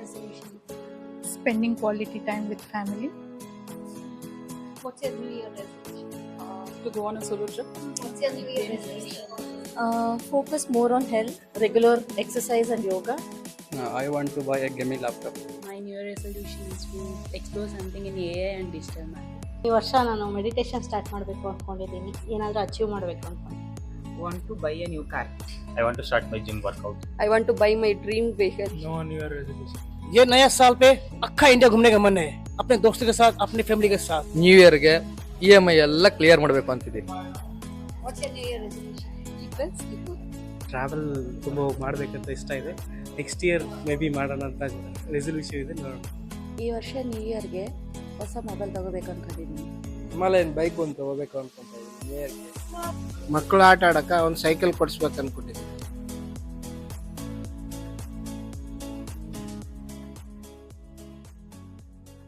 resolution? Spending quality time with family. What's your New Year resolution? To go on a solo trip. What's your New Year resolution? Focus more on health, regular exercise and yoga. I want to buy a gaming laptop. My new year resolution is to explore something in AI and digital marketing. ಈ ವರ್ಷ ನಾನು meditation start ಮಾಡಬೇಕು ಅಂದ್ಕೊಂಡಿದ್ದೀನಿ, ಏನಾದರೂ achieve ಮಾಡಬೇಕು ಅಂದ್ಕೊಂಡು. Want to buy a new car. I want to start my gym workout. I want to buy my dream vehicle. No New Year resolution. ये नया साल पे अक्खा इंडिया घूमने का मन है, अपने दोस्तों के साथ, अपनी फैमिली के साथ. ನ್ಯೂ ಇಯರ್ಗೆ EMI ಎಲ್ಲ ಕ್ಲಿಯರ್ ಮಾಡಬೇಕು ಅಂತಿದ್ದೀನಿ. What's your New Year resolution? Travel ತುಂಬ ಮಾಡಬೇಕಂತ ಇಷ್ಟ ಇದೆ. ನೆಕ್ಸ್ಟ್ ಇಯರ್ ಮೇ ಬಿ ಮಾಡೋಣ ಅಂತ ರೆಸಲ್ಯೂಷನ್ ಇದೆ, ನೋಡೋಣ. ಈ ವರ್ಷ ನ್ಯೂ ಇಯರ್ಗೆ ಹೊಸ ಮೊಬೈಲ್ ತಗೋಬೇಕು ಅನ್ಕೊಂಡಿದ್ದೀನಿ. ಹಿಮಾಲಯನ್ ಬೈಕ್ ಒಂದು ತಗೋಬೇಕು ಅನ್ಕೊಂತ ಇದ್ದೀನಿ ನ್ಯೂ ಇಯರ್ಗೆ. ಮಕ್ಕಳು ಆಟ ಆಡಕ್ಕೆ ಒಂದು ಸೈಕಲ್ ಕೊಡಿಸ್ಬೇಕು ಅನ್ಕೊಂಡಿದ್ದೀನಿ.